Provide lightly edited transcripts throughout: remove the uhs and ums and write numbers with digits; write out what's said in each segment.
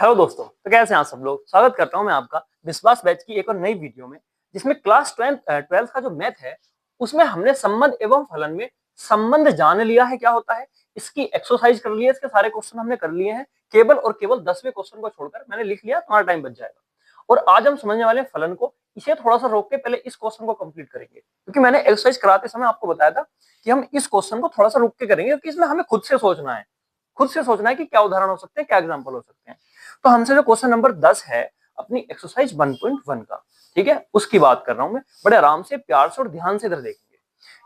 Hello दोस्तों, तो कैसे हैं आप सब लोग। स्वागत करता हूं मैं आपका विश्वास बैच की एक और नई वीडियो में, जिसमें क्लास 12th का जो मैथ है उसमें हमने संबंध एवं फलन में संबंध जान लिया है क्या होता है। इसकी एक्सरसाइज कर ली है, इसके सारे क्वेश्चन हमने कर लिए हैं। केवल और केवल 10वें क्वेश्चन को छोड़कर मैंने लिख लिया, तुम्हारा टाइम बच जाएगा। और आज हम समझने वाले हैं फलन को। इसे थोड़ा सा रोक के पहले इस क्वेश्चन को कंप्लीट करेंगे, क्योंकि मैंने एक्सरसाइज कराते समय आपको बताया था कि हम इस क्वेश्चन को थोड़ा सा रुक के करेंगे, क्योंकि इसमें हमें खुद से सोचना है। खुद से सोचना है कि क्या उदाहरण हो सकते हैं, क्या एग्जाम्पल हो सकते हैं। तो हमसे जो क्वेश्चन नंबर 10 है अपनी एक्सरसाइज 1.1 का, ठीक है, उसकी बात कर रहा हूं मैं। बड़े आराम से, प्यार से और ध्यान से इधर देखेंगे।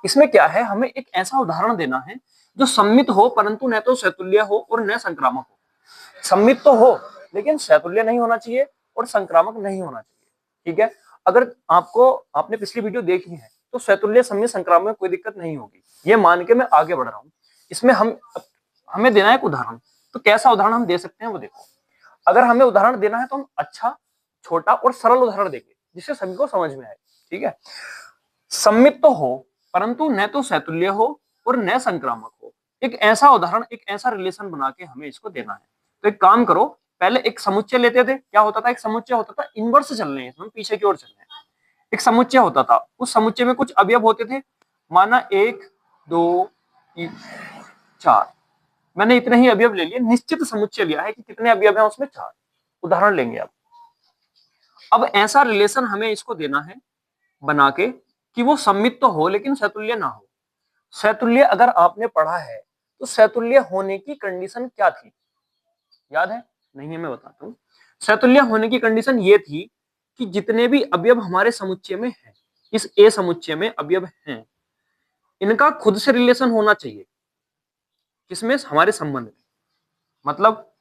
इसमें क्या है, हमें एक ऐसा उदाहरण देना है जो सम्मित हो परंतु न तो सहतुल्य हो और न संक्रामक हो। सम्मित तो हो लेकिन सहतुल्य नहीं होना चाहिए और संक्रामक नहीं होना चाहिए, ठीक है। अगर आपने पिछली वीडियो देखी है तो सहतुल्य, सम्मित, संक्रामक में कोई दिक्कत नहीं होगी, ये मान के मैं आगे बढ़ रहा हूं। इसमें हमें देना है एक उदाहरण। तो कैसा उदाहरण हम दे सकते हैं वो देखो। अगर हमें उदाहरण देना है तो हम अच्छा, छोटा और सरल उदाहरण देंगे जिससे सभी को समझ में आए, ठीक है। सम्मित तो हो परंतु न तो सहतुल्य हो और न संक्रामक हो। एक ऐसा उदाहरण, एक ऐसा रिलेशन बना के हमें इसको देना है। तो एक काम करो, पहले एक समुच्चय लेते थे। क्या होता था, एक समुच्चय होता था, इनवर्स चल रहे हैं हम, पीछे की ओर चल रहे हैं। एक समुच्चय होता था, उस समुच्चय में कुछ अवयव होते थे, माना 1 2 3 4। मैंने इतने ही अवयव ले लिए, निश्चित समुच्चय लिया है कि कितने अवयव हैं उसमें, 4। उदाहरण लेंगे अब ऐसा रिलेशन हमें इसको देना है बना के कि वो सम्मित तो हो लेकिन सहतुल्य ना हो। सहतुल्य अगर आपने पढ़ा है तो सहतुल्य होने की कंडीशन क्या थी, याद है? नहीं है, मैं बताता हूं। सहतुल्य होने की कंडीशन ये थी कि जितने भी अवयव हमारे समुच्चय में हैं, इस ए समुच्चय में अवयव हैं, इनका खुद से रिलेशन होना चाहिए। किसमें? हमारे संबंध में। मतलब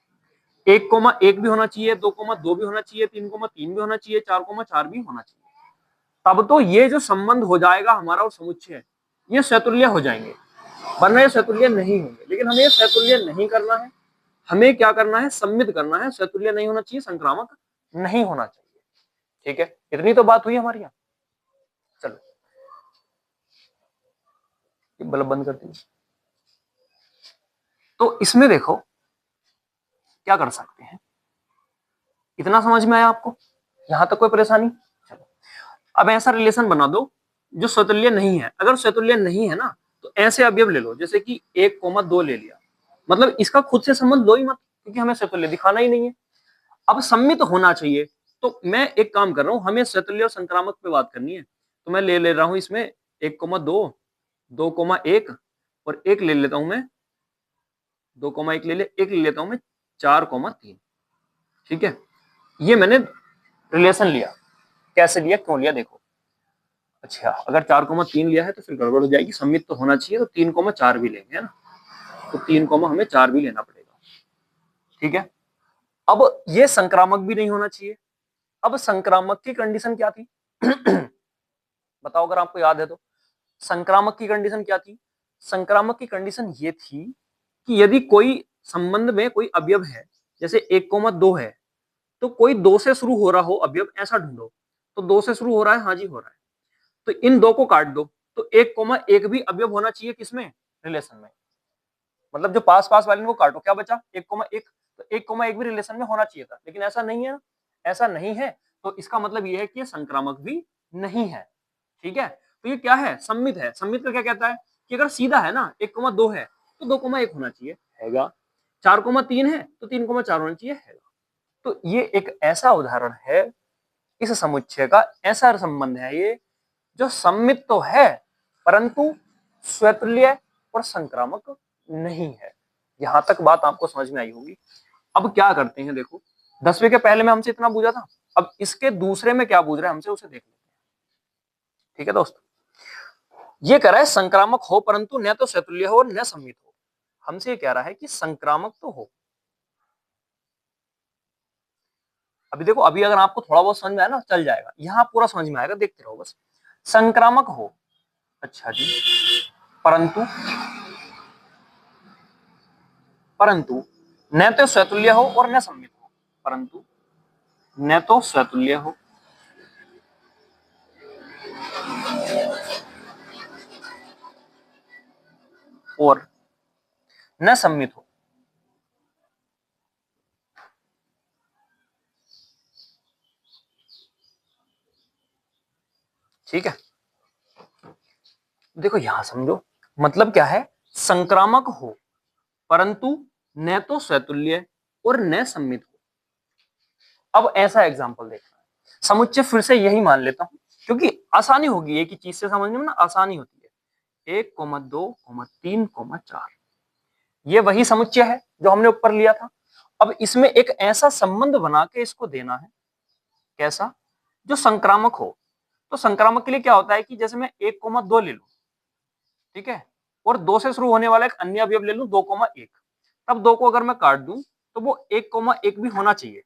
1,1 भी होना चाहिए, 2,2 भी होना चाहिए, 3,3 भी होना चाहिए, 4,4 भी होना चाहिए। तब तो ये जो संबंध हो जाएगा हमारा और समुच्चय, ये सहतुल्य हो जाएंगे, वरना ये सहतुल्य नहीं होंगे। लेकिन हमें सहतुल्य नहीं करना है, हमें क्या करना है, सम्मित करना है। सहतुल्य नहीं होना चाहिए, संक्रामक नहीं होना चाहिए, ठीक है। इतनी तो बात हुई हमारी यहाँ। चलो बल्ब बंद करती हूँ। तो इसमें देखो क्या कर सकते हैं। इतना समझ में आया आपको? यहां तक कोई परेशानी? चलो अब ऐसा रिलेशन बना दो जो सहतुल्य नहीं है। अगर सहतुल्य नहीं है ना तो ऐसे अवयव ले लो, जैसे कि 1,2 ले लिया, मतलब इसका खुद से संबंध लो ही मत, क्योंकि हमें सहतुल्य दिखाना ही नहीं है। अब सम्मित होना चाहिए, तो मैं एक काम कर रहा हूं, हमें सहतुल्य और संक्रामक पे बात करनी है, तो मैं ले रहा हूं इसमें 1,2, 2,1 और एक ले लेता हूं मैं, 2,1 ले ले, एक ले लेता हूं मैं 4,3, ठीक है। ये मैंने रिलेशन लिया। कैसे लिया, क्यों लिया, देखो। अच्छा, अगर 4,3 लिया है तो फिर गड़बड़ हो जाएगी, सम्मित तो होना चाहिए, तो 3,4 भी लेंगे, है ना। तो 3, हमें 4 भी लेना पड़ेगा, ठीक है। अब ये संक्रामक भी नहीं होना चाहिए। अब संक्रामक की कंडीशन क्या थी? बताओ अगर आपको याद है तो। संक्रामक की कंडीशन क्या थी? संक्रामक की कंडीशन ये थी कि यदि कोई संबंध में कोई अवयव है, जैसे 1,2 है, तो कोई 2 से शुरू हो रहा हो अवयव, ऐसा ढूंढो। तो 2 से शुरू हो रहा है, हाँ जी हो रहा है, तो इन 2 को काट दो। तो 1,1 भी अवयव होना चाहिए, किसमें? रिलेशन में। मतलब जो पास पास वाले को काटो, क्या बचा? 1,1। तो 1,1 भी रिलेशन में होना चाहिए था, लेकिन ऐसा नहीं है। ऐसा नहीं है, तो इसका मतलब यह है कि ये संक्रामक भी नहीं है, ठीक है। तो ये क्या है? सम्मित है। सम्मित का क्या कहता है कि अगर सीधा है ना, 1,2 है तो 2,1 होना चाहिए, हैगा। 4,3 है तो 3,4 होना चाहिए, हैगा। तो ये एक ऐसा उदाहरण है, इस समुच्चय का ऐसा संबंध है ये, जो सम्मित तो है परंतु स्वतुल्य और संक्रामक नहीं है। यहां तक बात आपको समझ में आई होगी। अब क्या करते हैं, देखो 10वें के पहले में हमसे इतना पूछा था, अब इसके दूसरे में क्या पूछ रहा है हमसे, उसे देख लेते हैं, ठीक है दोस्त। ये कह रहा है संक्रामक हो परंतु न तो सहतुल्य हो और न सम्मित हो। हमसे ये कह रहा है कि संक्रामक तो हो। अभी देखो, अभी अगर आपको थोड़ा बहुत समझ में आया ना, चल जाएगा, यहां पूरा समझ में आएगा, देखते रहो बस। संक्रामक हो, अच्छा जी, परंतु परंतु न तो स्वतुल्य हो और न सम्मित हो। परंतु न तो स्वतुल्य हो और न सम्मित हो। ठीक है, देखो यहां समझो, मतलब क्या है, संक्रामक हो परंतु न तो स्वतुल्य और न सम्मित हो। अब ऐसा एग्जांपल देखना है, समुच्चय फिर से यही मान लेता हूं क्योंकि आसानी होगी, एक ही चीज से समझने में ना आसानी होती है। 1,2,3,4 ये वही समुच्चय है जो हमने ऊपर लिया था। अब इसमें एक ऐसा संबंध बना के इसको देना है, कैसा, जो संक्रामक हो। तो संक्रामक के लिए क्या होता है कि जैसे मैं 1,2 ले लूं, ठीक है, और 2 से शुरू होने वाला एक अन्य अवयव ले लूं 2,1, तब 2 को अगर मैं काट दूं तो वो 1,1 भी होना चाहिए।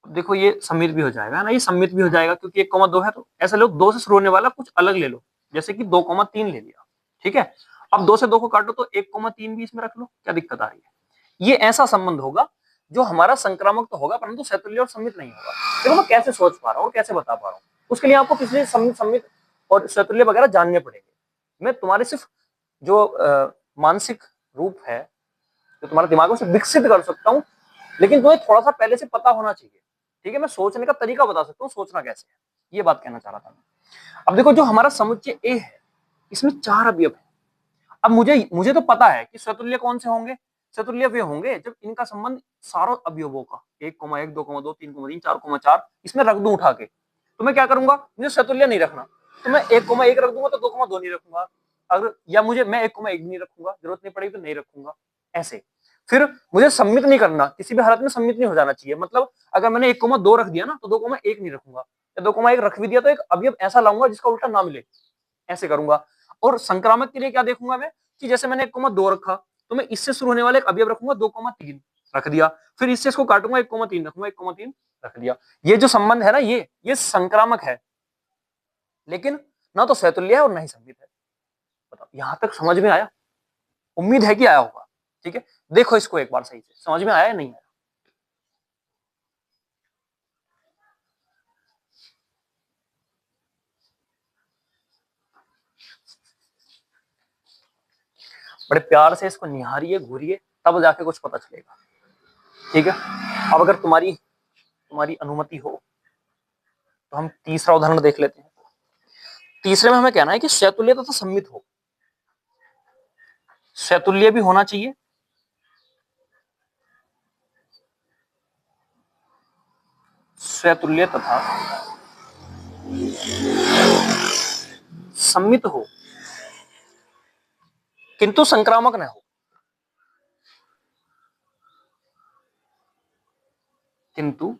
देखो ये सम्मित भी हो जाएगा ना, ये सम्मित भी हो जाएगा क्योंकि 1,2 है, तो ऐसे लो 2 से शुरू होने वाला कुछ अलग ले लो, जैसे कि 2,3 ले लिया, ठीक है। अब 2 से 2 को काटो तो 1,3 भी इसमें रख लो, क्या दिक्कत आ रही है। ये ऐसा संबंध होगा जो हमारा संक्रामक तो होगा परंतु सहतुल्य और सम्मित नहीं होगा। देखो मैं कैसे सोच पा रहा हूँ, कैसे बता पा रहा हूँ, उसके लिए आपको पिछले सम्मित और सहतुल्य वगैरह जानने पड़ेंगे। मैं तुम्हारे सिर्फ जो मानसिक रूप है जो तुम्हारे दिमाग में से विकसित कर सकता हूँ, लेकिन तुम्हें थोड़ा सा पहले से पता होना चाहिए, ठीक है। मैं सोचने का तरीका बता सकता हूँ, सोचना कैसे है, ये बात कहना चाह रहा था मैं। अब देखो जो हमारा समुच्चय ए है, इसमें 4 अवयव है। अब मुझे तो पता है कि स्वतुल्य कौन से होंगे, स्वतुल्य वे होंगे जब इनका संबंध सारों अवयवों का 1,1, 2,2, 3,3, 4,4 इसमें रख दूं उठा के, तो मैं क्या करूंगा, मुझे स्वतुल्य नहीं रखना, तो मैं 1,1 रख दूंगा तो 2,2 नहीं रखूंगा, अगर या मुझे मैं 1,1 नहीं रखूंगा, जरूरत नहीं पड़ेगी तो नहीं रखूंगा, ऐसे। फिर मुझे सम्मित नहीं करना, किसी भी हालत में सम्मित नहीं हो जाना चाहिए, मतलब अगर मैंने 1,2 रख दिया ना तो 2,1 नहीं रखूंगा, या 2,1 रख भी दिया तो एक अवयव ऐसा लाऊंगा जिसका उल्टा ना मिले, ऐसे करूंगा। और संक्रामक के लिए क्या देखूंगा मैं, कि जैसे मैंने 1,2 रखा तो मैं इससे शुरू होने वाले एक अवयव रखूंगा 2,3 रख दिया, फिर इससे इसको काटूंगा 1,3 रखूंगा, 1,3 रख दिया। ये जो संबंध है ना, ये संक्रामक है, लेकिन ना तो सहतुल्य है और ना ही सम्मित है। बताओ यहां तक समझ में आया? उम्मीद है कि आया होगा, ठीक है। देखो इसको एक बार सही से, समझ में आया या नहीं आया? बड़े प्यार से इसको निहारिए, घूरिए, तब जाके कुछ पता चलेगा, ठीक है। अब अगर तुम्हारी तुम्हारी अनुमति हो तो हम तीसरा उदाहरण देख लेते हैं। तीसरे में हमें कहना है कि सहतुल्य तथा सम्मित हो, सहतुल्य भी होना चाहिए, सहतुल्य तथा सम्मित हो किंतु संक्रामक न हो, किंतु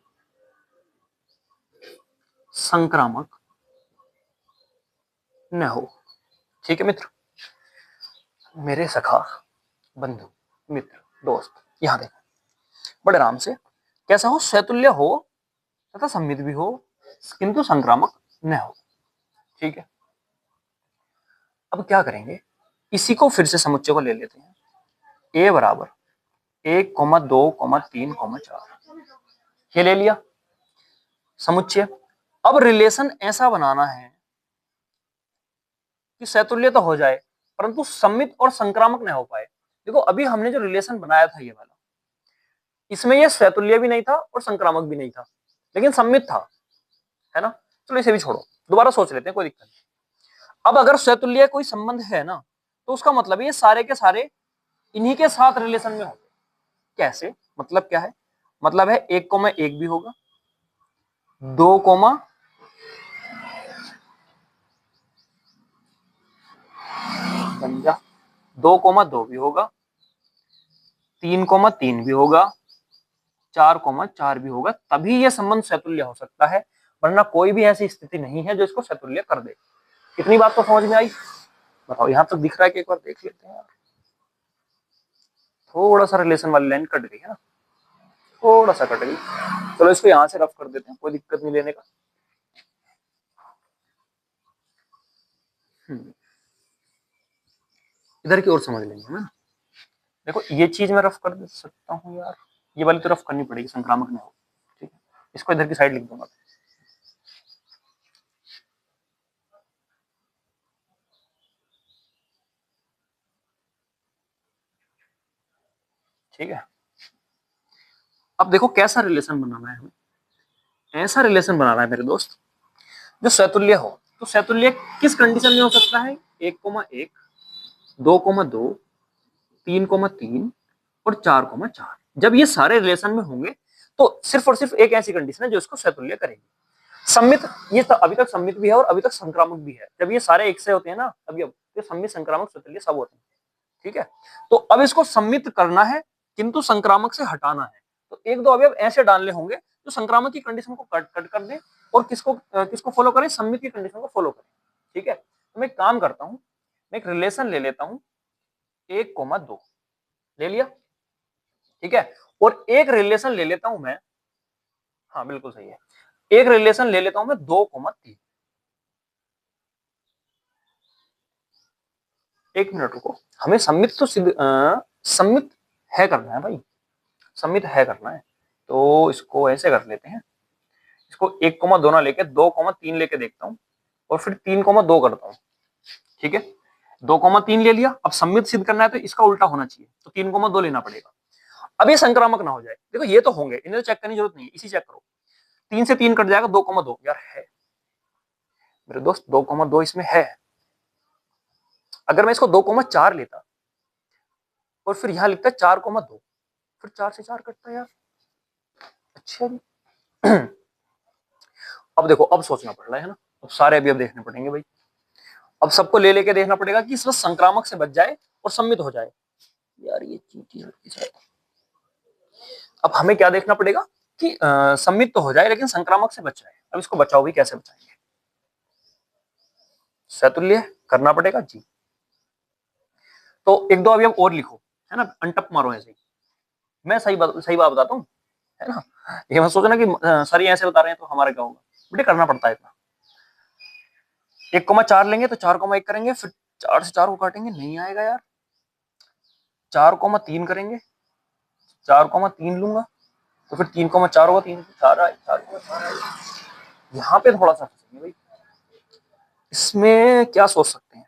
संक्रामक न हो, ठीक है मित्र। मेरे सखा, बंधु, मित्र, दोस्त, यहां देखो बड़े आराम से, कैसा हो, सहतुल्य हो तथा सम्मित भी हो किंतु संक्रामक न हो, ठीक है। अब क्या करेंगे, इसी को फिर से समुच्चय को ले लेते हैं। ए बराबर 1,2,3,4 ये ले लिया समुच्चय। अब रिलेशन ऐसा बनाना है कि सहतुल्य तो हो जाए परंतु सम्मित और संक्रामक न हो पाए। देखो अभी हमने जो रिलेशन बनाया था ये वाला, इसमें ये सहतुल्य भी नहीं था और संक्रामक भी नहीं था, लेकिन सम्मित था, है ना। चलो इसे भी छोड़ो, दोबारा सोच लेते हैं, कोई दिक्कत नहीं। अब अगर सहतुल्य कोई संबंध है ना, तो उसका मतलब ये सारे के सारे इन्हीं के साथ रिलेशन में होंगे। कैसे, मतलब क्या है, मतलब है 1,1 भी होगा, 2, समझा, 2,2 भी होगा, 3,3 भी होगा, 4,4 भी होगा, तभी यह संबंध सहतुल्य हो सकता है, वरना कोई भी ऐसी स्थिति नहीं है जो इसको सहतुल्य कर दे। इतनी बात तो समझ में आई? बताओ यहां तक दिख रहा है कि एक बार देख लेते हैं यार। थोड़ा सा रिलेशन वाली लाइन कट गई है ना, थोड़ा सा कट गई। चलो इसको यहां से रफ कर देते हैं, कोई दिक्कत नहीं लेने का। इधर की ओर समझ लेंगे ना। देखो ये चीज मैं रफ कर दे सकता हूँ यार, ये वाली तो रफ करनी पड़ेगी, संक्रामक नहीं हो, ठीक है। इसको इधर की साइड लिख दूंगा, ठीक है। अब देखो कैसा रिलेशन बनाना है हमें, ऐसा रिलेशन बनाना है मेरे दोस्त जो स्वतुल्य हो, तो स्वतुल्य किस कंडीशन में हो सकता है? 1,1, 2,2, 3,3 और 4,4। जब ये सारे रिलेशन में होंगे तो सिर्फ और सिर्फ एक ऐसी कंडीशन है जो इसको स्वतुल्य करेगी। सम्मित, ये तो अभी तक सम्मित भी है और अभी तक संक्रामक भी है। जब ये सारे एक से होते हैं ना, अभी अब तो सम्मित, संक्रामक, स्वतुल्य सब होते हैं। ठीक है, तो अब इसको सम्मित करना है किंतु संक्रामक से हटाना है। तो एक दो अवयव ऐसे डालने होंगे जो संक्रामक की कंडीशन को कट कर दें और किसको फॉलो करें? सम्मित की कंडीशन को फॉलो करें। ठीक है, तो मैं एक काम करता हूं, मैं एक रिलेशन ले लेता हूं, 1,2 ले लिया। ठीक है, और एक रिलेशन ले लेता हूं मैं, हाँ बिल्कुल सही है, एक रिलेशन ले लेता हूं मैं 2,3। एक मिनट रुको, हमें सम्मित तो सम्मित है करना है भाई, सम्मित है करना है। तो इसको ऐसे कर लेते हैं, इसको 1,2 ना लेके 2,3 लेके देखता हूँ और फिर 3,2 करता हूँ। ठीक है, 2,3 ले लिया। अब सम्मित सिद्ध करना है तो इसका उल्टा होना चाहिए, तो 3,2 लेना पड़ेगा। अब ये संक्रामक ना हो जाए, देखो ये तो होंगे, इन्हें तो चेक करने की जरूरत नहीं है, इसी चेक करो। 3 से 3 कट जाएगा, 2,2 यार है मेरे दोस्त, 2,2 इसमें है। अगर मैं इसको 2,4 लेता और फिर यहां लिखता 4,2, फिर 4 से 4 कटता यार। अच्छा जी। अब देखो, अब सोचना पड़ रहा है ना, अब सारे अभी अब देखने पड़ेंगे भाई। अब सबको ले लेके देखना पड़ेगा कि इसमें संक्रामक से बच जाए और सम्मित हो जाए। यार ये चीटी लड़की शायद। अब हमें क्या देखना पड़ेगा कि सम्मित तो हो जाए लेकिन संक्रामक से बच जाए। अब इसको बचाओ भी, कैसे बचाएंगे? सैतुल्य करना पड़ेगा जी। तो एक दो अवयव और लिखो, है ना, अनटप मारो ऐसे ही। मैं सही बात बताता हूँ, है ना। ये मत सोचना कि सर ये ऐसे बता रहे हैं तो हमारा क्या होगा, बेटे करना पड़ता है इतना। 1,4 लेंगे तो 4,1 करेंगे, फिर 4 से 4 को काटेंगे, नहीं आएगा यार। 4,3 करेंगे, 4,3 लूंगा तो फिर 3,4 होगा, 3,4 आए, 4,4 आए। यहाँ पे थोड़ा सा फंसेंगे भाई, इसमें क्या सोच सकते हैं?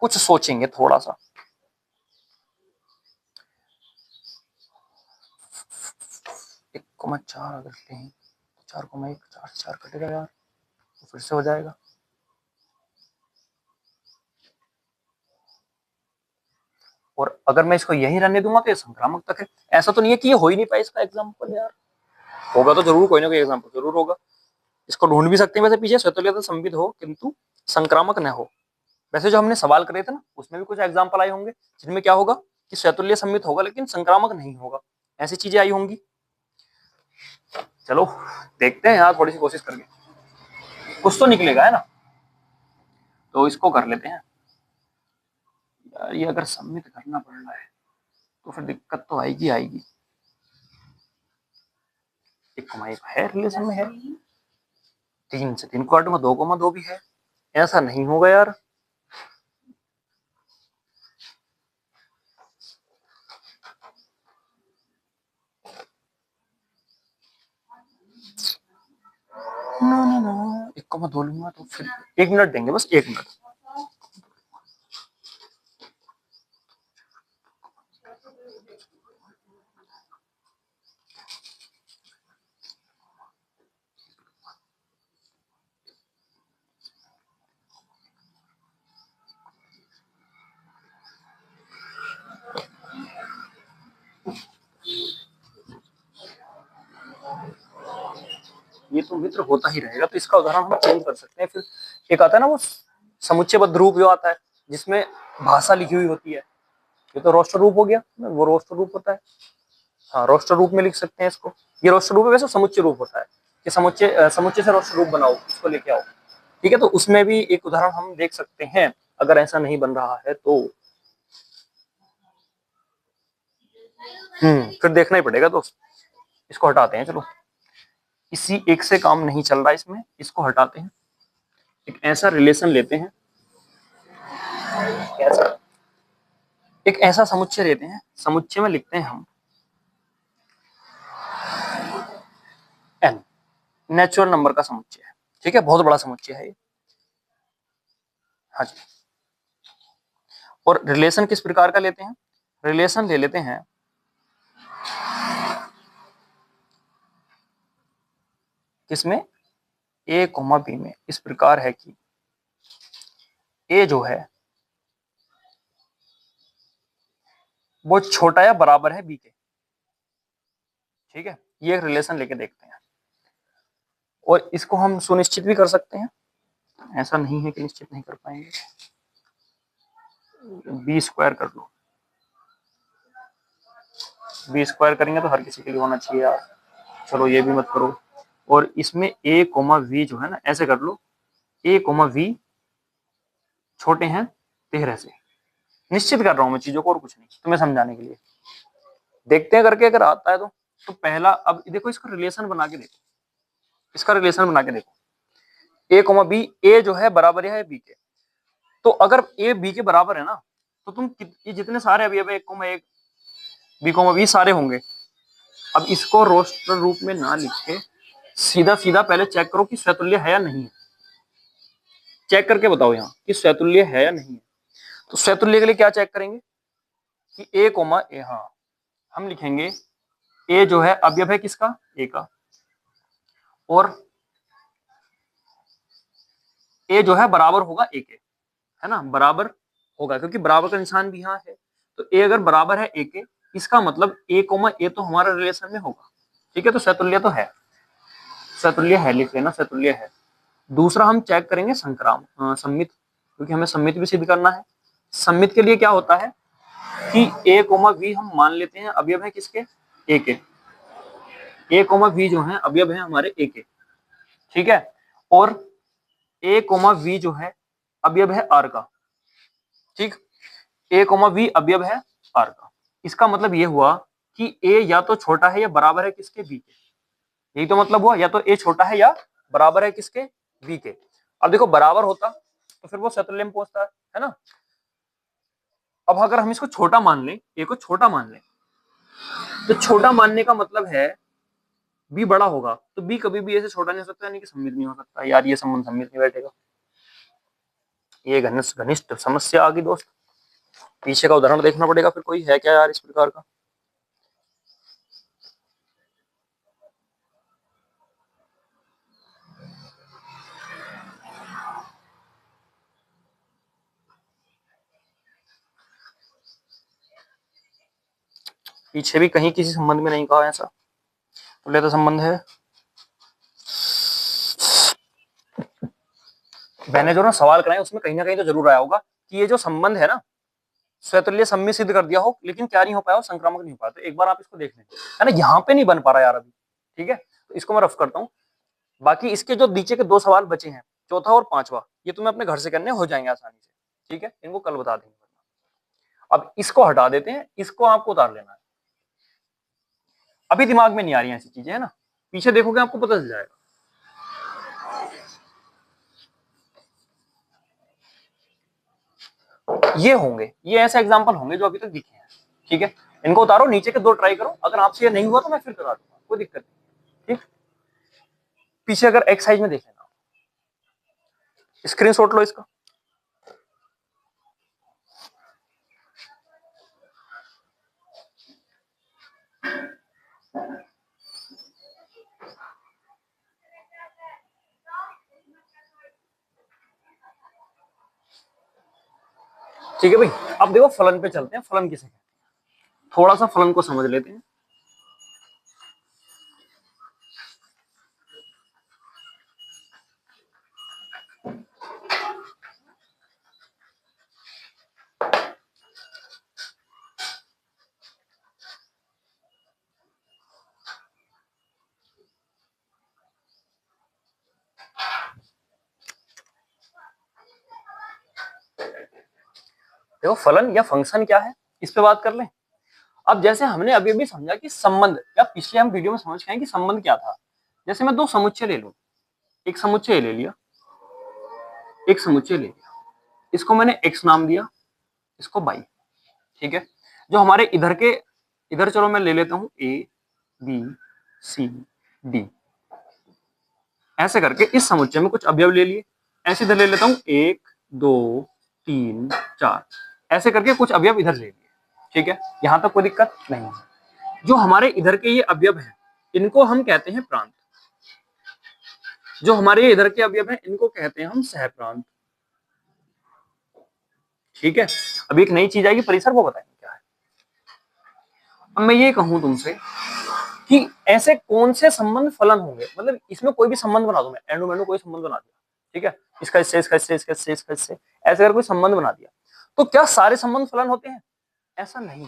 कुछ सोचेंगे थोड़ा सा। 1,4 अगर लें, 4,1, 4 से 4 कटेगा यार, तो फिर से हो जाएगा। और अगर मैं इसको यही रहने दूंगा तो ये संक्रामक तक है। ऐसा तो नहीं है कि ये हो ही नहीं पाए इसका एग्जाम्पल यार, होगा तो जरूर, कोई ना कोई एग्जाम्पल जरूर होगा। इसको ढूंढ भी सकते हैं वैसे पीछे, स्वतुल्यता संबित हो किंतु संक्रामक न हो। वैसे जो हमने सवाल करे थे ना, उसमें भी कुछ एग्जाम्पल आए होंगे जिनमें क्या होगा कि स्वतुल्य संबित होगा लेकिन संक्रामक नहीं होगा, ऐसी चीजें आई होंगी। चलो देखते हैं यार, थोड़ी सी कोशिश करके कुछ तो निकलेगा, है ना। तो इसको कर लेते हैं यार, ये अगर सबमिट करना पड़ रहा है तो फिर दिक्कत तो आएगी आएगी। 1,1 है, रिलेशन में है, 3 से 3 काट में 2,2 भी है, ऐसा नहीं होगा यार। ना ना ना, 1,2 लूंगा तो फिर 1 मिनट देंगे, बस 1 मिनट। ये तो मित्र होता ही रहेगा, तो इसका उदाहरण हम चेंज कर सकते हैं फिर। एक आता है ना वो समुच्चयबद्ध रूप जो आता है, जिसमें भाषा लिखी हुई होती है, ये तो रोस्टर रूप हो गया, वो रोस्टर रूप होता है। हाँ, रोस्टर रूप में लिख सकते हैं इसको। ये रोस्टर रूप है, वैसे समुच्चय रूप होता है कि समुच्चय से रोस्टर रूप बनाओ, इसको लेके आओ। ठीक है, तो उसमें भी एक उदाहरण हम देख सकते हैं, अगर ऐसा नहीं बन रहा है तो। फिर देखना ही पड़ेगा दोस्त। इसको हटाते हैं, चलो इसी एक से काम नहीं चल रहा है इसमें, इसको हटाते हैं। एक ऐसा रिलेशन लेते हैं, कैसा, एक ऐसा समुच्चय लेते हैं, समुच्चय में लिखते हैं हम एन, नेचुरल नंबर का समुच्चय है। ठीक है, बहुत बड़ा समुच्चय है ये। हाँ जी। और रिलेशन किस प्रकार का लेते हैं? रिलेशन ले लेते हैं किसमें, ए कोमा बी में इस प्रकार है कि ए जो है वो छोटा या बराबर है बी के। ठीक है, ये एक रिलेशन लेके देखते हैं और इसको हम सुनिश्चित भी कर सकते हैं, ऐसा नहीं है कि निश्चित नहीं कर पाएंगे। बी स्क्वायर कर लो, बी स्क्वायर करेंगे तो हर किसी के लिए होना चाहिए यार, चलो ये भी मत करो। और इसमें ए कोमा वी जो है ना, ऐसे कर लो, ए कोमा वी छोटे हैं 13 से। निश्चित कर रहा हूं मैं चीजों को और कुछ नहीं, तुम्हें समझाने के लिए। देखते हैं करके, अगर आता है तो पहला, अब देखो इसका रिलेशन बना के देखो, इसका रिलेशन बना के देखो। ए कोमा बी, ए जो है बराबर है बी के, तो अगर ए बी के बराबर है ना, तो तुम ये जितने सारे अभी एक कोमा एक बी कोमा बी सारे होंगे। अब इसको रोस्टर रूप में ना लिखे, सीधा सीधा पहले चेक करो कि स्वतुल्य है या नहीं है। चेक करके बताओ यहाँ कि स्वतुल्य है या नहीं है। तो स्वतुल्य के लिए क्या चेक करेंगे कि ए कोमा ए, हाँ हम लिखेंगे ए जो है अवयव है किसका, ए का, और ए जो है बराबर होगा ए के, है ना, बराबर होगा क्योंकि बराबर का निशान भी यहाँ है। तो ए अगर बराबर है ए के, इसका मतलब ए कोमा ए तो हमारा रिलेशन में होगा। ठीक है, तो स्वतुल्य तो है, स्वतुल्य है, लिख लेना स्वतुल्य है। दूसरा हम चेक करेंगे संक्राम सम्मित, क्योंकि हमें सम्मित भी सिद्ध करना है। सम्मित के लिए क्या होता है कि ए कोमा वी हम मान लेते हैं अवयव है किसके, ए के। ए कोमा वी जो है अवयव है हमारे ए के। ठीक है, और ए कोमा वी जो है अवयव है आर का। ठीक, ए कोमा वी अवयव है आर का। इसका मतलब ये हुआ कि ए या तो छोटा है या बराबर है किसके, बी के। यही तो मतलब हुआ, या तो ए छोटा है या बराबर है किसके, बी के। अब देखो बराबर होता तो फिर वो स्वतुल्य में पहुंचता है ना। अब अगर हम इसको छोटा मान लें, ए को छोटा मान लें, तो छोटा मानने का मतलब है बी बड़ा होगा, तो बी कभी भी ऐसे छोटा नहीं हो सकता, यानी कि सम्मित नहीं हो सकता। यार ये संबंध सम्मित नहीं बैठेगा, ये घनिष्ठ समस्या आ गई दोस्त। पीछे का उदाहरण देखना पड़ेगा, फिर कोई है क्या यार इस प्रकार का। पीछे भी कहीं किसी संबंध में नहीं कहा ऐसा, तो तो संबंध है। मैंने जो ना सवाल कराए उसमें कहीं ना कहीं तो जरूर आया होगा कि ये जो संबंध है ना, स्वतुल्य सम्मित सिद्ध कर दिया हो, लेकिन क्या नहीं हो पाया हो, संक्रामक नहीं हो पाया। तो एक बार आप इसको देख लें, है ना, यहाँ पे नहीं बन पा रहा यार अभी। ठीक है, तो इसको मैं रफ करता हूँ। बाकी इसके जो नीचे के 2 सवाल बचे हैं, चौथा और पांचवा, ये तुम्हें अपने घर से करने हो जाएंगे आसानी से। ठीक है, इनको कल बता देंगे। अब इसको हटा देते हैं, इसको आपको उतार लेना है। अभी दिमाग में नहीं आ रही ऐसी चीजें, है ना, पीछे देखोगे आपको पता चल जाएगा। ये होंगे, ये ऐसे एग्जांपल होंगे जो अभी तक दिखे हैं। ठीक है, इनको उतारो, नीचे के 2 ट्राई करो, अगर आपसे ये नहीं हुआ तो मैं फिर करा दूंगा, कोई दिक्कत नहीं। ठीक, पीछे अगर एक्सरसाइज में देख लेना, स्क्रीनशॉट लो इसका। ठीक है भाई, अब देखो फलन पे चलते हैं। फलन किसे कहते हैं, थोड़ा सा फलन को समझ लेते हैं। देखो फलन या फंक्शन क्या है, इस पे बात कर लें। अब जैसे हमने अभी अभी समझा कि संबंध, या पिछले हम वीडियो में समझ गए कि संबंध क्या था। जैसे मैं 2 समुच्चय ले लूं, एक समुच्चय ले लिया, एक समुच्चय ले लिया, इसको मैंने x नाम दिया, इसको y। ठीक है, जो हमारे इधर के, इधर चलो मैं ले लेता हूं a b c d, ऐसे करके इस समुच्चय में कुछ अवयव ले लिए। ऐसे इधर ले लेता हूं 1 2 3 4, ऐसे करके कुछ अवयव इधर ले लिए। ठीक है, यहां तक कोई दिक्कत नहीं है। जो हमारे इधर के ये अवयव हैं, इनको हम कहते हैं प्रांत। जो हमारे इधर के अवयव हैं इनको कहते हैं हम सहप्रांत। ठीक है, अब एक नई चीज आएगी परिसर, वो बताएंगे क्या है। अब मैं ये कहूं तुमसे कि ऐसे कौन से संबंध फलन होंगे, मतलब इसमें कोई भी संबंध बना दो, मैं एंडो मेंडो कोई संबंध बना दिया, ठीक है, इसका इससे इसका इससे इसका इससे इसका इससे ऐसे अगर कोई संबंध बना दिया, तो क्या सारे संबंध फलन होते हैं? ऐसा नहीं,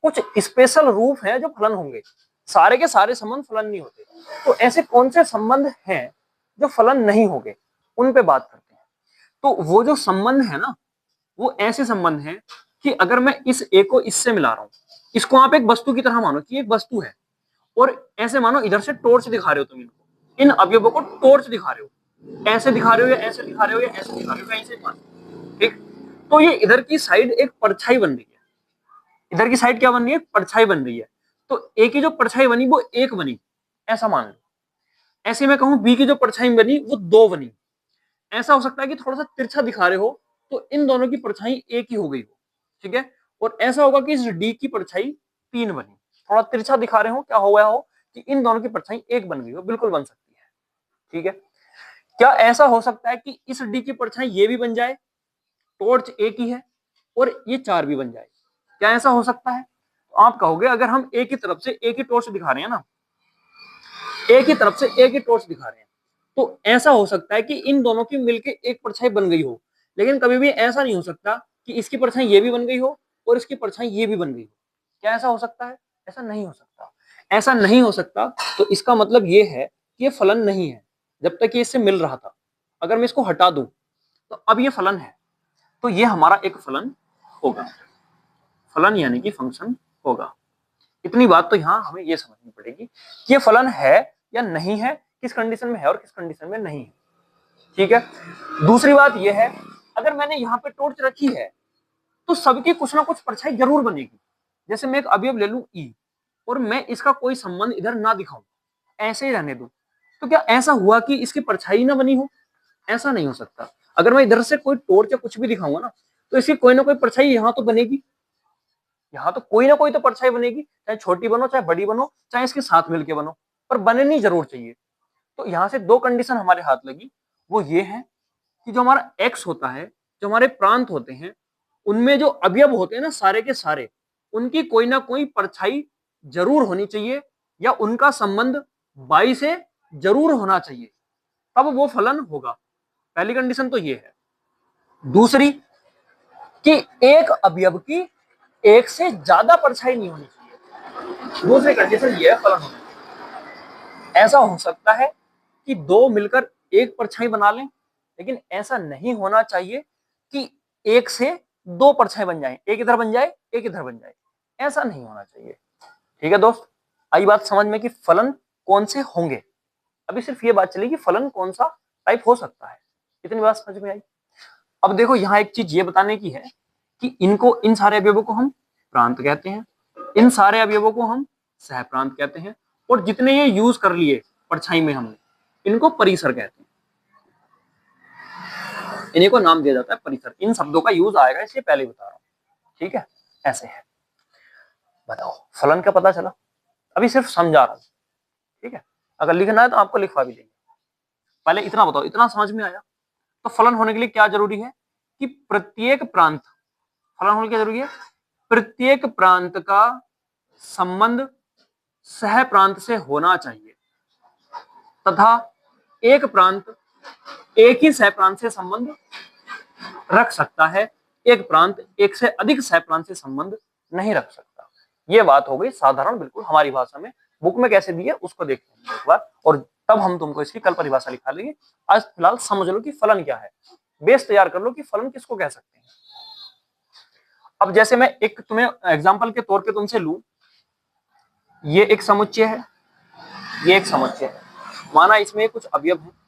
कुछ स्पेशल रूप हैं जो फलन होंगे, सारे के सारे संबंध फलन नहीं होते। तो ऐसे कौन से संबंध हैं जो फलन नहीं होंगे, उन पे बात करते हैं। तो वो जो संबंध है ना, वो ऐसे संबंध हैं कि अगर मैं इस ए को इससे मिला रहा हूं, इसको आप एक वस्तु की तरह मानो कि एक वस्तु है, और ऐसे मानो इधर से टॉर्च दिखा रहे हो तुम इनको, इन अवयवों को टॉर्च दिखा रहे हो, ऐसे दिखा रहे हो या ऐसे दिखा रहे हो या ऐसे दिखा रहे हो, कहीं से मानो, ठीक। तो ये इधर की साइड एक परछाई बन रही है, इधर की साइड क्या बन रही है, परछाई बन रही है। तो ए की जो परछाई बनी वो एक बनी, ऐसा मान लो। ऐसे मैं कहूं बी की जो परछाई बनी वो दो बनी। ऐसा हो सकता है कि थोड़ा सा तिरछा दिखा रहे हो तो इन दोनों की परछाई एक ही हो गई हो, ठीक है। और ऐसा होगा कि इस डी की परछाई तीन बनी, थोड़ा तिरछा दिखा रहे हो, क्या हो गया हो कि इन दोनों की परछाई एक बन गई हो, बिल्कुल बन सकती है, ठीक है। क्या ऐसा हो सकता है कि इस डी की परछाई ये भी बन जाए, टॉर्च एक ही है, और ये चार भी बन जाए? क्या ऐसा हो सकता है? तो आप कहोगे अगर हम एक ही तरफ से एक ही टॉर्च दिखा रहे हैं ना, एक ही तरफ से एक ही टॉर्च दिखा रहे हैं, तो ऐसा हो सकता है कि इन दोनों की मिलके एक परछाई बन गई हो। लेकिन कभी भी ऐसा नहीं हो सकता कि इसकी परछाई ये भी बन गई हो और इसकी परछाई ये भी बन गई हो। क्या ऐसा हो सकता है? ऐसा नहीं हो सकता। ऐसा नहीं हो सकता, तो इसका मतलब ये है कि ये फलन नहीं है जब तक ये इससे मिल रहा था। अगर मैं इसको हटा दूं तो अब ये फलन है, तो ये हमारा एक फलन होगा। फलन यानी कि फंक्शन होगा। इतनी बात तो यहां हमें ये समझनी पड़ेगी कि ये फलन है या नहीं है, किस कंडीशन में है और किस कंडीशन में नहीं है, ठीक है। दूसरी बात यह है, अगर मैंने यहाँ पे टॉर्च रखी है तो सबकी कुछ ना कुछ परछाई जरूर बनेगी। जैसे मैं एक अवयव ले लूं ई, और मैं इसका कोई संबंध इधर ना दिखाऊं, ऐसे ही रहने दूं, तो क्या ऐसा हुआ कि इसकी परछाई ना बनी हो? ऐसा नहीं हो सकता। अगर मैं इधर से कोई टॉर्च या कुछ भी दिखाऊंगा ना, तो इसकी कोई ना कोई परछाई यहाँ तो बनेगी, यहाँ तो कोई ना कोई तो परछाई बनेगी, चाहे छोटी बनो चाहे बड़ी बनो चाहे इसके साथ मिलके बनो, पर बननी जरूर चाहिए। तो यहाँ से दो कंडीशन हमारे हाथ लगी, वो ये है कि जो हमारा एक्स होता है, जो हमारे प्रांत होते हैं, उनमें जो अवयव होते हैं ना सारे के सारे, उनकी कोई ना कोई परछाई जरूर होनी चाहिए, या उनका संबंध बाई से जरूर होना चाहिए, तब वो फलन होगा। पहली कंडीशन तो ये है। दूसरी कि एक अवयव की एक से ज्यादा परछाई नहीं होनी चाहिए। दूसरी कंडीशन ये है फलन होना। ऐसा हो सकता है कि दो मिलकर एक परछाई बना लें, लेकिन ऐसा नहीं होना चाहिए कि एक से दो परछाई बन जाए, एक इधर बन जाए एक इधर बन जाए, ऐसा नहीं होना चाहिए, ठीक है दोस्त। आई बात समझ में कि फलन कौन से होंगे। अभी सिर्फ ये बात चली कि फलन कौन सा टाइप हो सकता है, इतनी बात समझ में आई। अब देखो यहाँ एक चीज ये बताने की है कि इनको, इन सारे अवयवों को हम प्रांत कहते हैं, इन सारे अवयवों को हम सहप्रांत कहते हैं, और जितने ये यूज कर लिए परछाई में हमने, इनको परिसर कहते हैं। इन्हीं को नाम दिया जाता है परिसर। इन शब्दों का यूज आएगा, इसलिए पहले बता रहा हूं, ठीक है। ऐसे है। बताओ फलन का पता चला, अभी सिर्फ समझा रहा हूं, ठीक है। अगर लिखना है तो आपको लिखवा भी देंगे। पहले इतना बताओ, इतना समझ में आया? तो फलन होने के लिए क्या जरूरी है कि प्रत्येक प्रांत, फलन होने के लिए जरूरी है प्रत्येक प्रांत का संबंध सह प्रांत से होना चाहिए, तथा एक प्रांत एक ही सह प्रांत से संबंध रख सकता है, एक प्रांत एक से अधिक सह प्रांत से संबंध नहीं रख सकता। ये बात हो गई साधारण, बिल्कुल हमारी भाषा में। बुक में कैसे दी है उसको देखते हैं एक बार, और तब हम तुमको इसकी कल परिभाषा लिखा लेंगे। आज फिलहाल समझ लो कि फलन क्या है, बेस तैयार कर लो कि फलन किसको कह सकते हैं। अब जैसे मैं एक तुम्हें एग्जाम्पल के तौर पे तुमसे लूं, ये एक समुच्चय है, ये एक समुच्चय है, माना इसमें कुछ अवयव हैं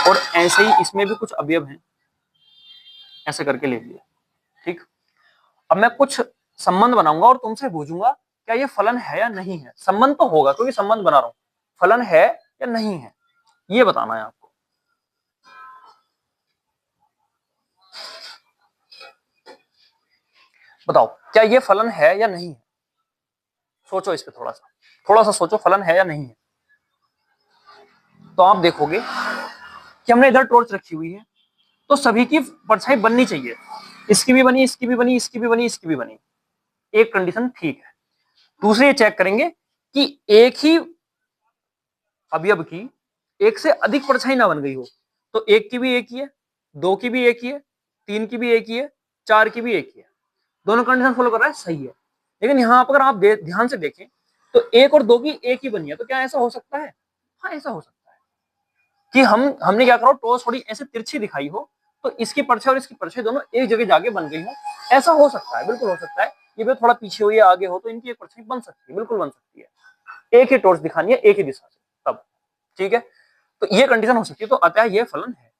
और ऐसे ही इसमें भी कुछ अवयव हैं, ऐसे करके ले लिया, ठीक। अब मैं कुछ संबंध बनाऊंगा और तुमसे पूछूंगा क्या ये फलन है या नहीं है। संबंध तो होगा क्योंकि संबंध बना रहा हूं, फलन है या नहीं है ये बताना है आपको। बताओ क्या ये फलन है या नहीं है? सोचो इस पे थोड़ा सा सोचो, फलन है या नहीं है। तो आप देखोगे कि हमने इधर टॉर्च रखी हुई है, तो सभी की परछाई बननी चाहिए, इसकी भी बनी, इसकी भी बनी, इसकी भी बनी, इसकी भी बनी, एक कंडीशन ठीक है। दूसरे ये चेक करेंगे कि एक ही अवयव की एक से अधिक परछाई ना बन गई हो, तो एक की भी एक ही है, दो की भी एक ही है, तीन की भी एक ही है, चार की भी एक ही है, दोनों कंडीशन फॉलो कर रहा है, सही है। लेकिन यहां पर अगर आप ध्यान से देखें तो एक और दो की एक ही बनी है, तो क्या ऐसा हो सकता है? हाँ, ऐसा हो सकता है कि हमने क्या करो, टॉस थोड़ी ऐसे तिरछी दिखाई हो, तो इसकी परछाई और इसकी परछाई दोनों एक जगह जाके बन गई हो, ऐसा हो सकता है, बिल्कुल हो सकता है। ये भी थोड़ा पीछे हो या आगे हो तो इनकी एक परछाई बन सकती है, बिल्कुल बन सकती है, एक ही टॉर्च दिखानी है एक ही दिशा से, तब ठीक है। तो ये कंडीशन हो सकती है, तो अतः यह फलन है,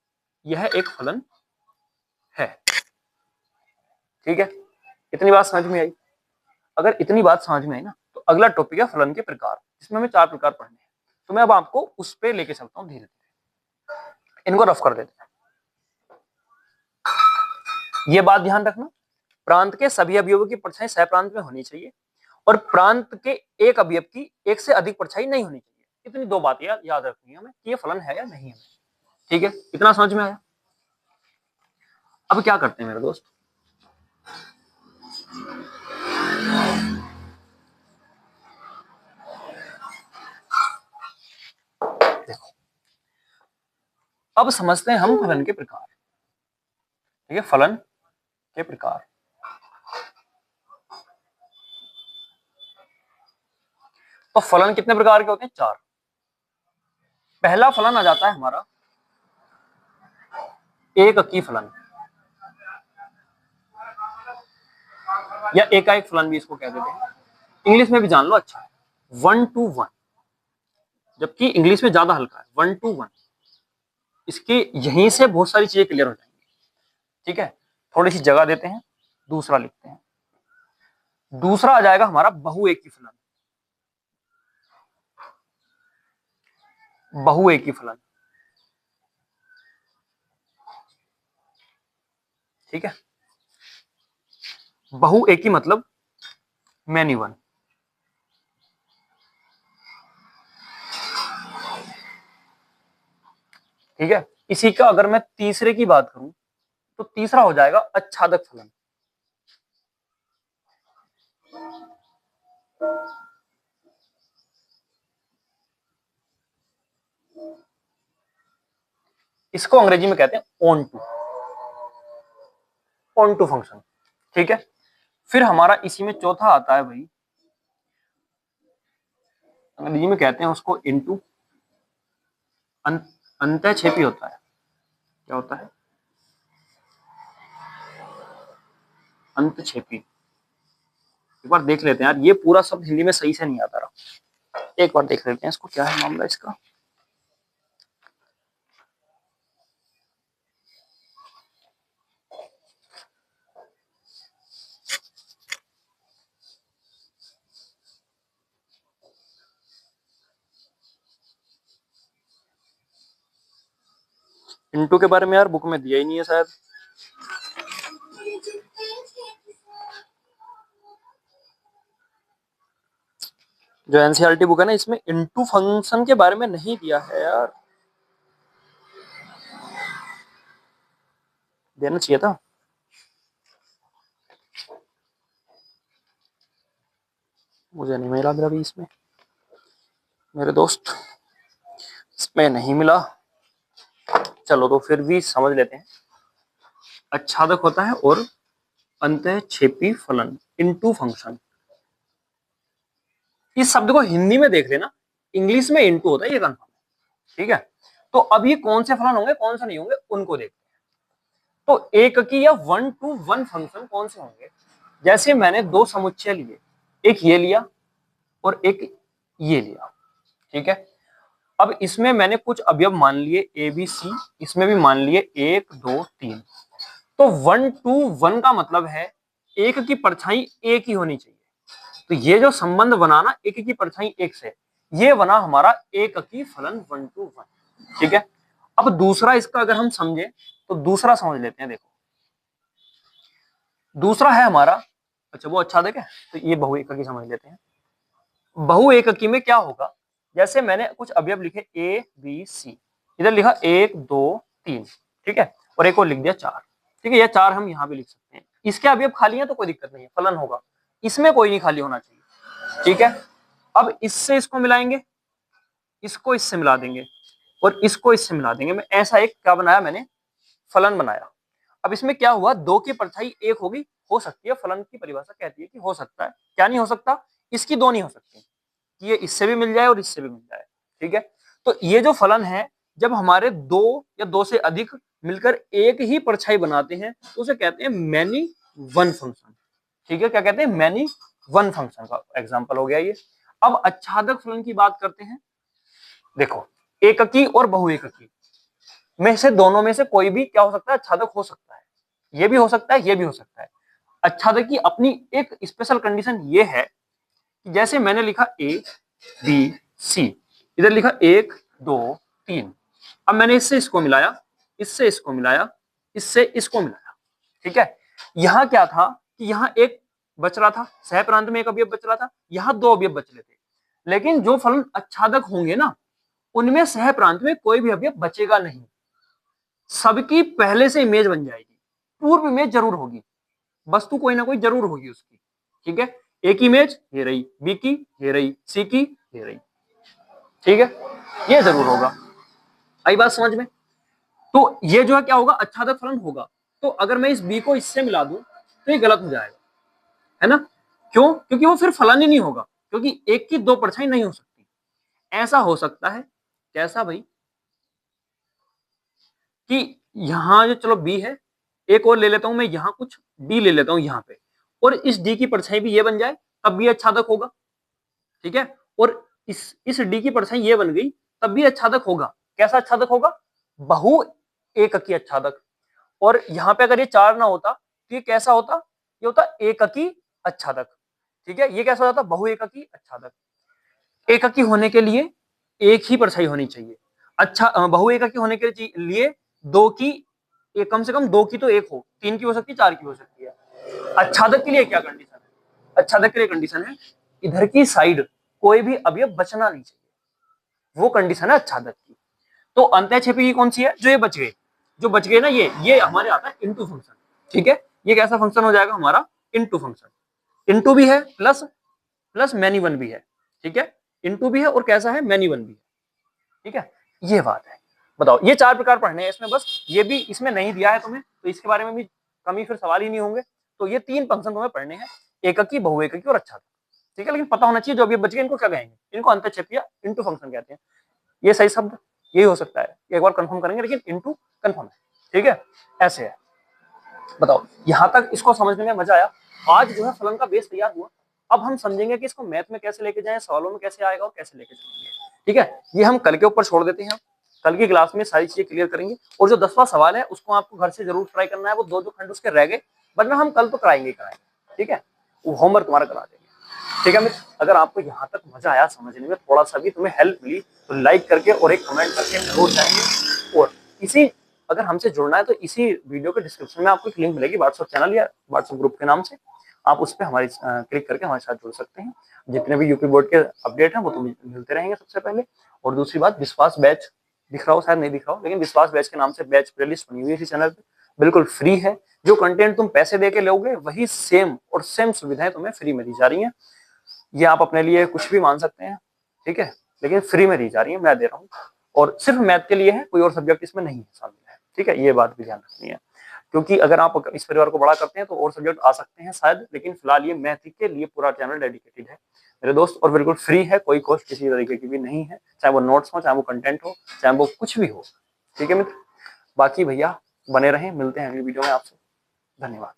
यह एक फलन है, ठीक है। इतनी बात समझ में आई? अगर इतनी बात समझ में आई ना, तो अगला टॉपिक है फलन के प्रकार, जिसमें हमें 4 प्रकार पढ़ने हैं। तो मैं अब आपको उस पे लेके चलता हूँ धीरे धीरे, इनको रफ कर देते हैं। ये बात ध्यान रखना, प्रांत के सभी अवयवों की परछाई सहप्रांत में होनी चाहिए और प्रांत के एक अवयव की एक से अधिक परछाई नहीं होनी चाहिए। इतनी दो बातें याद रखनी है हमें कि ये फलन है या नहीं है, ठीक है। इतना समझ में आया? अब क्या करते हैं मेरे दोस्त, देखो अब समझते हैं हम फलन के प्रकार, ठीक है, फलन के प्रकार। तो फलन कितने प्रकार के होते हैं? 4। पहला फलन आ जाता है हमारा एककी फलन, या एकाएक फलन भी इसको कह देते हैं, इंग्लिश में भी जान लो, अच्छा, 1 to 1, जबकि इंग्लिश में ज्यादा हल्का है, 1 to 1। इसके यहीं से बहुत सारी चीजें क्लियर हो जाएंगी, ठीक है। थोड़ी सी जगह देते हैं, दूसरा लिखते हैं। दूसरा आ जाएगा हमारा बहुएकी फलन, बहुएकी फलन, ठीक है। बहुएकी मतलब मैनी वन, ठीक है। इसी का अगर मैं तीसरे की बात करूं तो तीसरा हो जाएगा अच्छादक फलन, इसको अंग्रेजी में कहते हैं ऑन टू फंक्शन, ठीक है। फिर हमारा इसी में चौथा आता है भाई, अंग्रेजी में कहते हैं उसको इनटू, अंतःक्षेपी होता है। क्या होता है? अंतःक्षेपी। एक बार देख लेते हैं यार, ये पूरा शब्द हिंदी में सही से नहीं आता रहा, एक बार देख लेते हैं इसको, क्या है मामला इसका। इनटू के बारे में यार बुक में दिया ही नहीं है शायद, जो एनसीईआरटी बुक है ना, इसमें इनटू फंक्शन के बारे में नहीं दिया है यार, देना चाहिए था। मुझे नहीं मिला मेरा भी इसमें, मेरे दोस्त, इसमें नहीं मिला। चलो तो फिर भी समझ लेते हैं, अच्छादक होता है और अंतःक्षेपी फलन, इनटू फंक्शन। इस शब्द को हिंदी में देख लेना, इंग्लिश में इनटू होता है, ये कंफर्म है, ठीक है। तो अब ये कौन से फलन होंगे कौन से नहीं होंगे उनको देखते हैं। तो एक की या 1 to 1 फंक्शन कौन से होंगे? जैसे मैंने दो समुच्चय लिए, एक ये लिया और एक ये लिया, ठीक है। अब इसमें मैंने कुछ अवयव मान लिए ए बी सी, इसमें भी मान लिए 1 2 3। तो 1 to 1 का मतलब है एक की परछाई एक ही होनी चाहिए। तो ये जो संबंध बना ना एक की परछाई एक से, ये बना हमारा एक की फलन 1 to 1, ठीक है। अब दूसरा इसका अगर हम समझे तो दूसरा समझ लेते हैं। देखो दूसरा है हमारा, अच्छा वो अच्छा देखे, तो ये बहुएककी समझ लेते हैं। बहुएककी में क्या होगा जैसे मैंने कुछ अवयव लिखे ए बी सी, इधर लिखा 1 2 3, ठीक है, और एक और लिख दिया 4, ठीक है, ये 4 हम यहाँ भी लिख सकते हैं। इसके अवयव खाली है तो कोई दिक्कत नहीं है, फलन होगा, इसमें कोई नहीं खाली होना चाहिए, ठीक है। अब इससे इसको मिलाएंगे, इसको इससे मिला देंगे और इसको इससे मिला देंगे। मैं ऐसा एक क्या बनाया मैंने, फलन बनाया। अब इसमें क्या हुआ, 2 की परछाई 1 होगी, हो सकती है, फलन की परिभाषा कहती है कि हो सकता है, क्या नहीं हो सकता, इसकी 2 नहीं हो सकती, ये इससे भी मिल जाए और इससे भी मिल जाए, ठीक है। तो ये जो फलन है, जब हमारे 2 या 2 से अधिक मिलकर एक ही परछाई बनाते हैं तो उसे कहते हैं मैनी वन फंक्शन, ठीक है। क्या कहते हैं, मैनी वन फंक्शन का एग्जाम्पल हो गया ये। अब आच्छादक फलन की बात करते हैं। देखो, एककी और बहुएककी में से दोनों में से कोई भी क्या हो सकता है, आच्छादक हो सकता है, ये भी हो सकता है, ये भी हो सकता है। आच्छादक की अपनी एक स्पेशल कंडीशन ये है कि जैसे मैंने लिखा ए बी सी, इधर लिखा 1 2 3, अब मैंने इससे इसको मिलाया, इससे इसको मिलाया, इससे इसको मिलाया, ठीक है। यहां क्या था कि यहां एक बच रहा था, सह प्रांत में एक अवयव बच रहा था, यहां 2 अवयव बच रहे थे, लेकिन जो फलन आच्छादक होंगे ना, उनमें सह प्रांत में कोई भी अवयव बचेगा नहीं, सबकी पहले से इमेज बन जाएगी, पूर्व इमेज जरूर होगी, वस्तु कोई ना कोई जरूर होगी उसकी, ठीक है। ए की इमेज ये रही, बी की ये रही, सी की ये रही, ठीक है, ये जरूर होगा। आई बात समझ में? तो ये जो है क्या होगा, आच्छादक फलन होगा। तो अगर मैं इस बी को इससे मिला दूं तो ये गलत हो जाएगा, है ना। क्यों? क्योंकि वो फिर फलन ही नहीं होगा, क्योंकि एक की 2 परछाई नहीं हो सकती। ऐसा हो सकता है, कैसा भाई, कि यहां जो चलो बी है, एक और ले लेता हूं मैं, यहां कुछ डी ले लेता हूं यहां पे, और इस डी की परछाई भी ये बन जाए, तब भी आच्छादक होगा, ठीक है। और इस डी की परछाई ये बन गई, तब भी आच्छादक होगा। कैसा आच्छादक होगा, बहु एककी आच्छादक। और यहां पे अगर ये 4 ना होता तो ये कैसा होता, ये होता एककी आच्छादक, ठीक है। ये कैसा हो जाता, बहु एककी आच्छादक। एककी होने के लिए एक ही परछाई होनी चाहिए, अच्छा बहु एककी होने के लिए 2 की, एक कम से कम 2 की तो एक हो, 3 की हो सकती है, 4 की हो सकती है। आच्छादक के लिए क्या कंडीशन है, आच्छादक के लिए कंडीशन है इधर की साइड कोई भी अवयव बचना नहीं चाहिए, वो कंडीशन है आच्छादक की। तो अंतःक्षेपी की कौन सी है, जो ये बच गए, जो बच गए ना, ये हमारे आता है इनटू फंक्शन, ठीक है। ये कैसा फंक्शन हो जाएगा हमारा, इनटू फंक्शन, इनटू भी है प्लस प्लस मैनी वन भी है, ठीक है। इनटू भी है और कैसा है, मैनी वन भी है, ठीक है। ये बात है। बताओ, ये 4 प्रकार पढ़ने हैं इसमें, बस ये भी इसमें नहीं दिया है तुम्हें, तो इसके बारे में भी कमी फिर सवाल ही नहीं होंगे। तो ये 3 फंक्शन तुम्हें पढ़ने हैं, एककी, बहुएककी और आच्छादक, ठीक है। लेकिन पता होना चाहिए जो अभी बच गए इनको क्या कहेंगे, इनको अंतःक्षेपी या इनटू फंक्शन कहते हैं। ये सही शब्द यही हो सकता है, एक बार कंफर्म करेंगे, लेकिन इनटू कंफर्म है, ठीक है। ऐसे है। बताओ, यहां तक इसको समझने में मजा आया। आज जो है फलन का बेस तैयार हुआ। अब हम समझेंगे कि इसको मैथ में कैसे लेके जाएं, सवालों में कैसे आएगा और कैसे लेके जाएंगे, ठीक है। ये हम कल के ऊपर छोड़ देते हैं, कल की क्लास में सारी चीजें क्लियर करेंगे। और जो 10वां सवाल है उसको आपको घर से जरूर ट्राई करना है, वो 2 खंड उसके रह गए, वरना हम कल तो कराएंगे, ठीक है। वो होमवर्क तुम्हारा करा देंगे, ठीक है मित्र। अगर आपको यहाँ तक मजा आया समझने में, थोड़ा सा भी तुम्हें हेल्प मिली, तो लाइक करके और एक कमेंट करके जरूर जाएंगे। और इसी, अगर हमसे जुड़ना है तो इसी वीडियो के डिस्क्रिप्शन में आपको एक लिंक मिलेगी व्हाट्सएप चैनल या व्हाट्सएप ग्रुप के नाम से, आप उस पर हमारी क्लिक करके हमारे साथ जुड़ सकते हैं। जितने भी यूपी बोर्ड के अपडेट हैं वो तो मिलते रहेंगे सबसे पहले। और दूसरी बात, विश्वास बैच दिख रहा हो, शायद नहीं दिख रहा हो, लेकिन विश्वास बैच के नाम से बैच प्लेलिस्ट बनी हुई है इसी चैनल पे, बिल्कुल फ्री है। जो कंटेंट तुम पैसे दे के लोगे वही सेम और सेम सुविधाएं तुम्हें फ्री में दी जा रही हैं। ये आप अपने लिए कुछ भी मान सकते हैं, ठीक है, लेकिन फ्री में दी जा रही है, मैं दे रहा हूँ। और सिर्फ मैथ के लिए है, कोई और सब्जेक्ट इसमें नहीं है शामिल है, ठीक है। ये बात भी ध्यान रखनी है, क्योंकि अगर आप इस परिवार को बड़ा करते हैं तो और सब्जेक्ट आ सकते हैं शायद, लेकिन फिलहाल ये मैथ के लिए पूरा चैनल डेडिकेटेड है मेरे दोस्त, और बिल्कुल फ्री है, कोई कॉस्ट किसी तरीके की भी नहीं है, चाहे वो नोट्स हो, चाहे वो कंटेंट हो, चाहे वो कुछ भी हो, ठीक है मित्र। बाकी भैया बने रहें, मिलते हैं अगली वीडियो में आपसे, धन्यवाद।